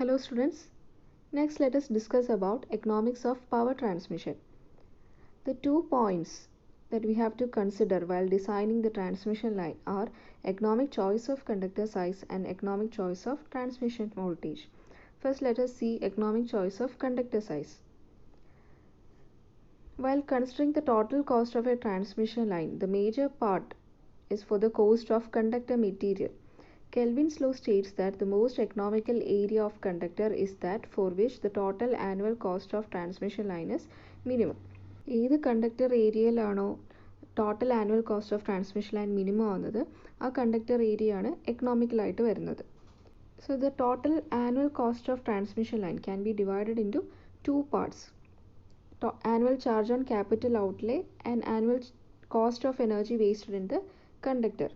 Hello students. Next let us discuss about economics of power transmission. The 2 points that we have to consider while designing the transmission line are economic choice of conductor size and economic choice of transmission voltage. First let us see economic choice of conductor size. While considering the total cost of a transmission line, the major part is for the cost of conductor material. Kelvin's law states that the most economical area of conductor is that for which the total annual cost of transmission line is minimum. ഏത് conductor ഏരിയയിലാണോ total annual cost of transmission line minimum ആവുന്നത് ആ conductor area ആണ് എക്കണോമിക്കലായിട്ട് വരുന്നത്. So the total annual cost of transmission line can be divided into two parts. Annual charge on capital outlay and annual cost of energy wasted in the conductor.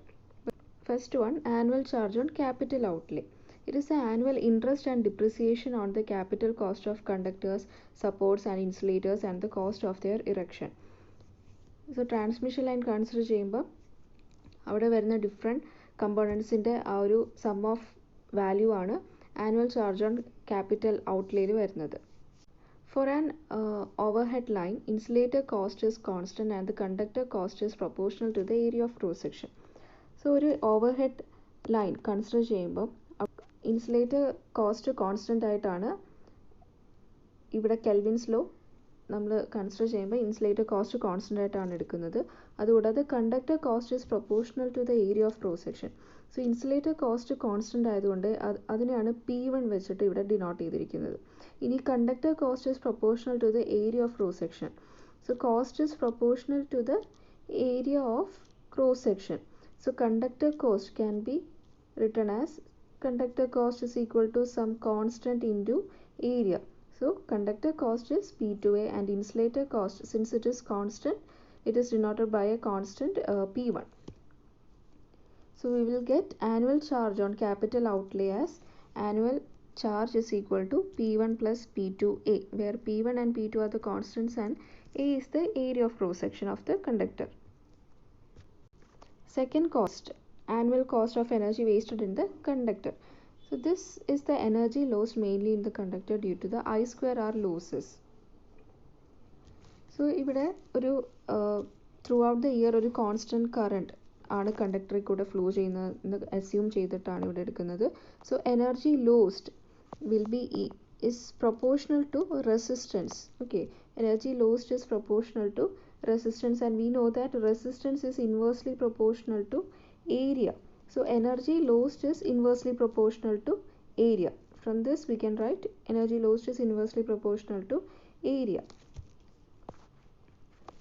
First one, annual charge on capital outlay. It is the annual interest and depreciation on the capital cost of conductors, supports and insulators and the cost of their erection. So transmission line consider ചെയ്യുമ്പോൾ അവിടെ വരുന്ന different കമ്പോണൻസിൻ്റെ ആ ഒരു some of value ആണ് annual charge on capital ഔട്ട്ലേയിൽ വരുന്നത്. For an overhead line, insulator cost is constant and the conductor cost is proportional to the area of cross section. So ഒരു overhead line consider ചെയ്യുമ്പോൾ insulator cost constant ആയിട്ടാണ് ഇവിടെ Kelvin's law നമ്മൾ consider ചെയ്യുമ്പോൾ insulator cost constant ആയിട്ടാണ് എടുക്കുന്നത്. അതുകൂടാതെ conductor cost is proportional to the area of cross section. So insulator cost constant ആയതുകൊണ്ട് അതിനെയാണ് P1 വെച്ചിട്ട് ഇവിടെ ഡിനോട്ട് ചെയ്തിരിക്കുന്നത്. ഇനി conductor cost is proportional to the area of cross section. So cost is proportional to the area of cross section. So conductor cost can be written as conductor cost is equal to some constant into area. So conductor cost is P2A and insulator cost, since it is constant, it is denoted by a constant P1. So we will get annual charge on capital outlay as annual charge is equal to P1 plus P2A, where P1 and P2 are the constants and A is the area of cross section of the conductor. Second cost, annual cost of energy wasted in the conductor. So this is the energy lost mainly in the conductor due to the I square R losses. So ഇവിടെ ഒരു through out the year ഒരു constant current ആണ് കണ്ടക്ടറിൽ കൂടെ flow ചെയ്യുന്നതെന്ന് assume ചെയ്തിട്ടാണ് ഇവിടെ എടുക്കുന്നത്. So energy lost will be is proportional to resistance. Okay, energy lost is proportional to resistance and we know that resistance is inversely proportional to area. So energy lost is inversely proportional to area. From this we can write energy lost is inversely proportional to area.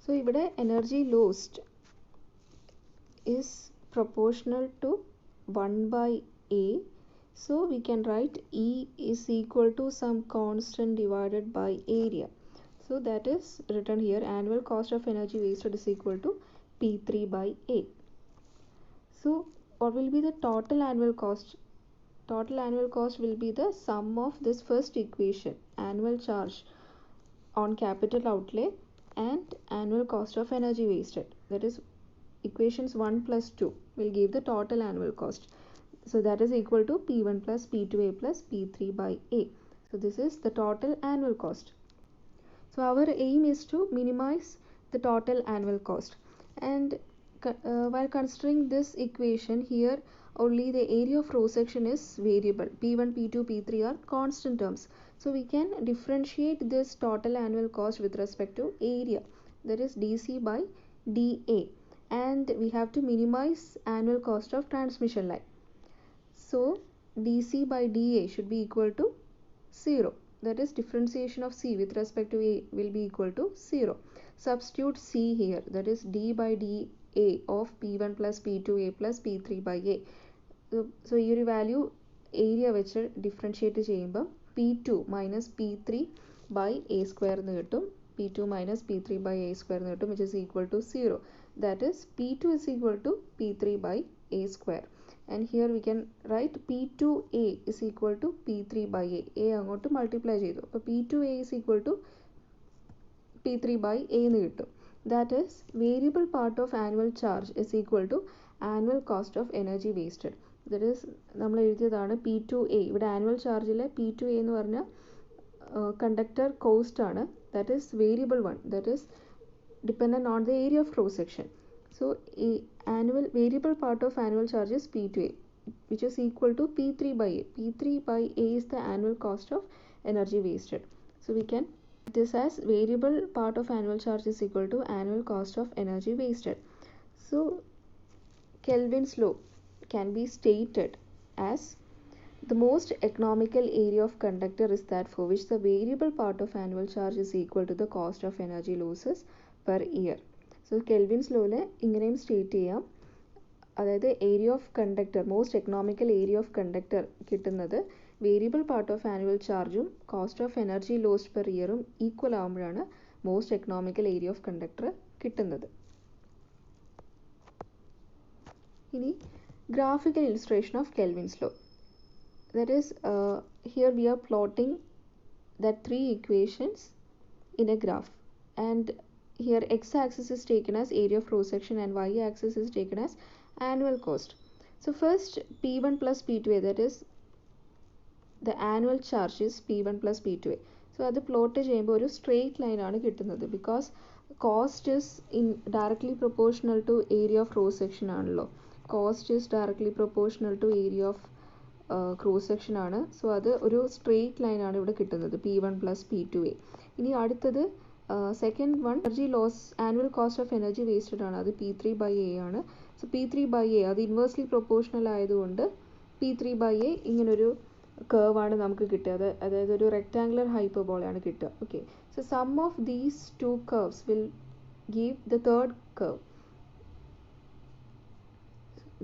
So ഇവിടെ energy lost is proportional to 1 by A. So we can write E is equal to some constant divided by area. So that is written here, annual cost of energy wasted is equal to P3 by A. So what will be the total annual cost? Total annual cost will be the sum of this first equation, annual charge on capital outlay and annual cost of energy wasted. That is equations 1 plus 2 will give the total annual cost. So that is equal to P1 plus P2A plus P3 by A. So this is the total annual cost. So our aim is to minimize the total annual cost. And while considering this equation here, only the area of cross section is variable. P1, P2, P3 are constant terms. So we can differentiate this total annual cost with respect to area. That is DC by DA. And we have to minimize annual cost of transmission line. So DC by DA should be equal to 0. That is differentiation of C with respect to A will be equal to 0. Substitute C here. That is D by DA of P1 plus P2A plus P3 by A. So ഈ ഒരു value area വെച്ച് differentiate ചെയ്യുമ്പോൾ P2 minus P3 by A square എന്ന് കിട്ടും. P2 minus P3 by A square എന്ന് കിട്ടും, which is equal to 0. That is P2 is equal to P3 by A square. And here we can write P2A is equal to P3 by A. A അങ്ങോട്ട് multiply ചെയ്തു. അപ്പോൾ P2A is equal to P3 by A എന്ന് കിട്ടും. That is variable part of annual charge is equal to annual cost of energy wasted. That is നമ്മൾ എഴുതിയതാണ് P2A. ഇവിടെ annual ചാർജിലെ P2A എന്ന് പറഞ്ഞാൽ കണ്ടക്ടർ കോസ്റ്റ് ആണ്. That is variable one, that is dependent on the area of cross section. So annual variable part of annual charge is P2A, which is equal to P3 by A. P3 by A is the annual cost of energy wasted. So we can this as variable part of annual charge is equal to annual cost of energy wasted. So Kelvin's law can be stated as the most economical area of conductor is that for which the variable part of annual charge is equal to the cost of energy losses per year. So Kelvin's law ഇങ്ങനെയും state ചെയ്യാം. അതായത് area of conductor, most economical area of conductor കിട്ടുന്നത് variable part of annual ചാർജും cost of energy lost per ഇയറും equal ആകുമ്പോഴാണ് most economical area of conductor കിട്ടുന്നത്. ഇനി graphical illustration of Kelvin's law. That is, here we are plotting that three equations in a graph, and here x-axis is taken as area of cross section and y-axis is taken as annual cost. So first P1 plus P2A, that is the annual charge is P1 plus P2A. So അത് plot ചെയ്യുമ്പോൾ ഒരു straight line ആണ് കിട്ടുന്നത്, because cost is directly proportional to area of cross section ആണല്ലോ. Cost is directly proportional to area of cross section ആണ്. So അത് ഒരു straight line ആണ് ഇവിടെ കിട്ടുന്നത്, P1 പ്ലസ് P2A. ഇനി അടുത്തത് second one energy loss, annual cost of energy wasted ആണ്, അത് P3 by A ആണ്. സോ P3 by A അത് ഇൻവേഴ്സ്ലി പ്രൊപ്പോർഷണൽ ആയതുകൊണ്ട് P3 by A ഇങ്ങനൊരു curve ആണ് നമുക്ക് കിട്ടുക, അതായത് ഒരു റെക്ടാങ്കുലർ ഹൈപ്പർബോളയാണ് കിട്ടുക. Okay, so sum of these two curves will give the third curve,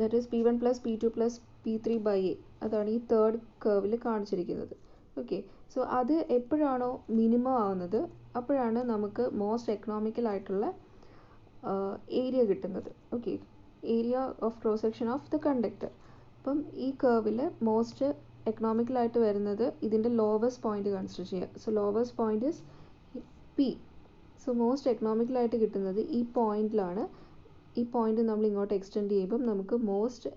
that is P1 plus P2 plus P3 by A. അതാണ് ഈ തേർഡ് കർവിൽ കാണിച്ചിരിക്കുന്നത്. ഓക്കെ, സോ അത് എപ്പോഴാണോ മിനിമം ആവുന്നത് അപ്പോഴാണ് നമുക്ക് മോസ്റ്റ് എക്കണോമിക്കൽ ആയിട്ടുള്ള ഏരിയ കിട്ടുന്നത്. Okay, area of cross section of the conductor. അപ്പം ഈ കർവിൽ മോസ്റ്റ് എക്കണോമിക്കലായിട്ട് വരുന്നത് ഇതിൻ്റെ ലോവസ്റ്റ് പോയിന്റ് കൺസിഡർ ചെയ്യുക. So lowest point is P. So most എക്കണോമിക്കലായിട്ട് കിട്ടുന്നത് ഈ പോയിന്റിലാണ്. ഈ പോയിന്റ് നമ്മൾ ഇങ്ങോട്ട് എക്സ്റ്റെൻഡ് ചെയ്യുമ്പം നമുക്ക് മോസ്റ്റ്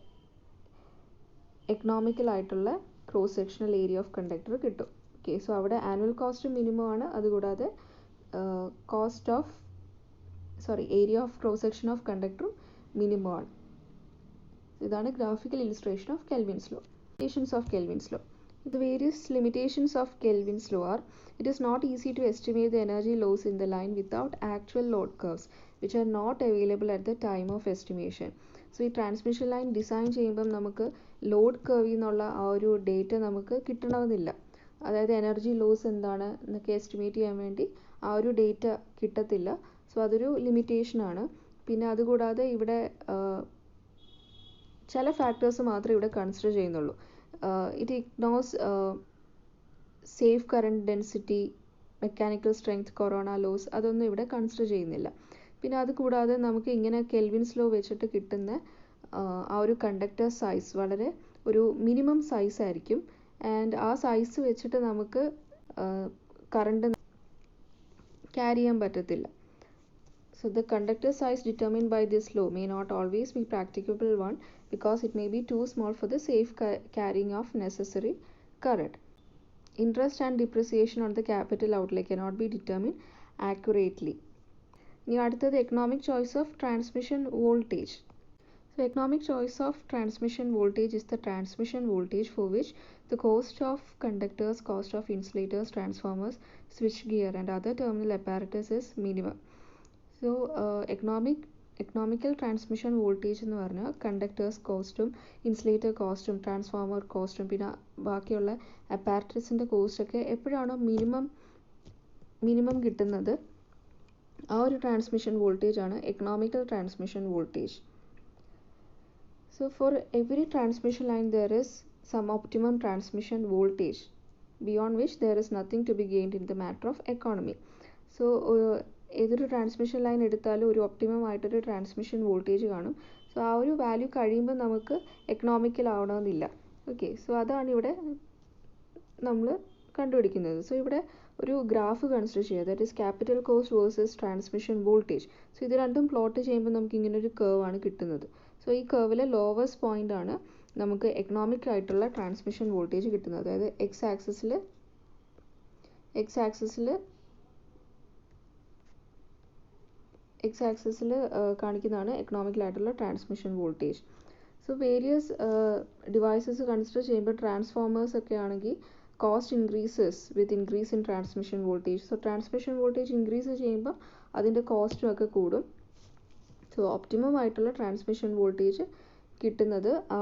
എക്കണോമിക്കൽ ആയിട്ടുള്ള cross sectional area of conductor കിട്ടും. ഓക്കെ, സോ അവിടെ ആനുവൽ കോസ്റ്റ് മിനിമം ആണ്, അതുകൂടാതെ area of cross section of കണ്ടക്ടറും മിനിമം ആണ്. ഇതാണ് graphical illustration of Kelvin's law. Limitations of Kelvin's law. The various limitations of Kelvin's law are: it is not easy to estimate the energy loss in the line without actual load curves, which are not available at the time of estimation. So ഈ transmission line design ചെയ്യുമ്പം നമുക്ക് load കർവിൽ നിന്നുള്ള ആ ഒരു data നമുക്ക് കിട്ടണമെന്നില്ല. അതായത് എനർജി ലോസ് എന്താണ് എന്നൊക്കെ എസ്റ്റിമേറ്റ് ചെയ്യാൻ വേണ്ടി ആ ഒരു ഡേറ്റ കിട്ടത്തില്ല. സോ അതൊരു ലിമിറ്റേഷനാണ്. പിന്നെ അതുകൂടാതെ ഇവിടെ ചില ഫാക്ടേഴ്സ് മാത്രമേ ഇവിടെ കൺസിഡർ ചെയ്യുന്നുള്ളൂ. It ignores safe current density, mechanical strength, corona loss, അതൊന്നും ഇവിടെ കൺസിഡർ ചെയ്യുന്നില്ല. പിന്നെ അതുകൂടാതെ നമുക്ക് ഇങ്ങനെ Kelvin's law വെച്ചിട്ട് കിട്ടുന്ന ആ ഒരു കണ്ടക്ടർ സൈസ് വളരെ ഒരു മിനിമം സൈസ് ആയിരിക്കും. ആൻഡ് ആ സൈസ് വെച്ചിട്ട് നമുക്ക് കറണ്ട് ക്യാരി ചെയ്യാൻ പറ്റത്തില്ല. So the conductor size determined by this law may not always be practicable one, because it may be too small for the safe carrying of necessary current. Interest and depreciation on the capital outlay cannot be determined accurately. ഇനി അടുത്തത് economic choice of transmission voltage. So economic choice of transmission voltage is the transmission voltage for which the cost of conductors, cost of insulators, transformers, switchgear and other terminal apparatus is minimum. So economical transmission voltage എന്ന് പറഞ്ഞാൽ conductors കോസ്റ്റും insulator കോസ്റ്റും transformer കോസ്റ്റും പിന്നെ ബാക്കിയുള്ള അപ്പാരറ്റസിൻ്റെ കോസ്റ്റൊക്കെ എപ്പോഴാണോ minimum കിട്ടുന്നത് ആ ഒരു ട്രാൻസ്മിഷൻ വോൾട്ടേജ് ആണ് economical transmission voltage. So for every transmission line there is some optimum transmission voltage beyond which there is nothing to be gained in the matter of economy. So ഏതൊരു transmission line എടുത്താലും ഒരു optimum ആയിട്ടൊരു transmission voltage കാണും. So ആ ഒരു value കഴിയുമ്പോൾ നമുക്ക് economical ആവണമെന്നില്ല. ഓക്കെ, സോ അതാണ് ഇവിടെ നമ്മൾ കണ്ടുപിടിക്കുന്നത്. സോ ഇവിടെ ഒരു ഗ്രാഫ് കൺസിഡർ ചെയ്യുക, that is capital cost versus transmission voltage. So ഇത് രണ്ടും പ്ലോട്ട് ചെയ്യുമ്പോൾ നമുക്ക് ഇങ്ങനെ ഒരു കർവ് ആണ് കിട്ടുന്നത്. സോ ഈ കർവിലെ ലോവസ്റ്റ് പോയിന്റ് ആണ് നമുക്ക് എക്കണോമിക് ആയിട്ടുള്ള ട്രാൻസ്മിഷൻ വോൾട്ടേജ് കിട്ടുന്നത്. അതായത് എക്സ് ആക്സിസിൽ കാണിക്കുന്നതാണ് എക്കണോമിക്കലായിട്ടുള്ള transmission voltage. So various devices consider ചെയ്യുമ്പോൾ ട്രാൻസ്ഫോമേഴ്സ് ഒക്കെ ആണെങ്കിൽ cost increases with increase in transmission voltage. So transmission voltage increase ചെയ്യുമ്പോൾ അതിൻ്റെ കോസ്റ്റും ഒക്കെ കൂടും. സോ ഒപ്റ്റിമം ആയിട്ടുള്ള ട്രാൻസ്മിഷൻ വോൾട്ടേജ് കിട്ടുന്നത് ആ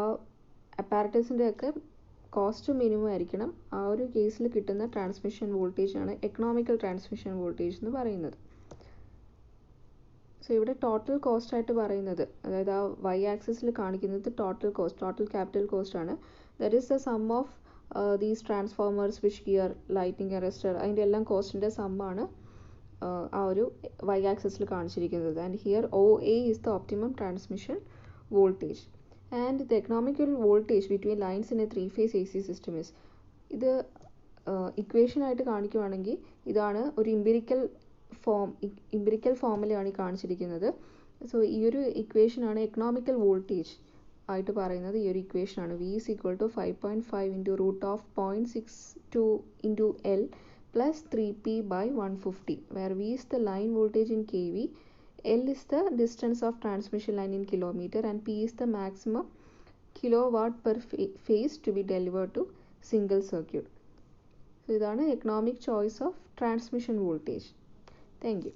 അപ്പാരറ്റസിൻ്റെ ഒക്കെ കോസ്റ്റ് മിനിമം ആയിരിക്കണം. ആ ഒരു കേസിൽ കിട്ടുന്ന ട്രാൻസ്മിഷൻ വോൾട്ടേജ് ആണ് എക്കണോമിക്കൽ ട്രാൻസ്മിഷൻ വോൾട്ടേജ് എന്ന് പറയുന്നത്. സോ ഇവിടെ ടോട്ടൽ കോസ്റ്റ് ആയിട്ട് പറയുന്നത്, അതായത് ആ വൈ ആക്സിസിൽ കാണിക്കുന്നത് ടോട്ടൽ ക്യാപിറ്റൽ കോസ്റ്റ് ആണ്. That is the sum of these transformers, switch gear, lighting arrester, അതിൻ്റെ എല്ലാം കോസ്റ്റിൻ്റെ സമ്മാണ് ആ ഒരു വൈ ആക്സിസിൽ കാണിച്ചിരിക്കുന്നത്. And here OA is the optimum transmission voltage. And the economical voltage between lines in A 3-phase AC system is, ഇത് equation ആയിട്ട് കാണിക്കുവാണെങ്കിൽ ഇതാണ് ഒരു ഇമ്പിരിക്കൽ ഫോമിലാണ് ഈ കാണിച്ചിരിക്കുന്നത്. സോ ഈ ഒരു ഇക്വേഷനാണ് എക്കണോമിക്കൽ വോൾട്ടേജ് ആയിട്ട് പറയുന്നത്. ഈ ഒരു ഇക്വേഷനാണ് V is equal to 5.5 into root of 0.62 into L plus 3P by 150, where V is the line voltage in kV, L is the distance of transmission line in kilometer, and P is the maximum kilowatt per phase to be delivered to single circuit. So ഇതാണ് economic choice of transmission voltage. Thank you.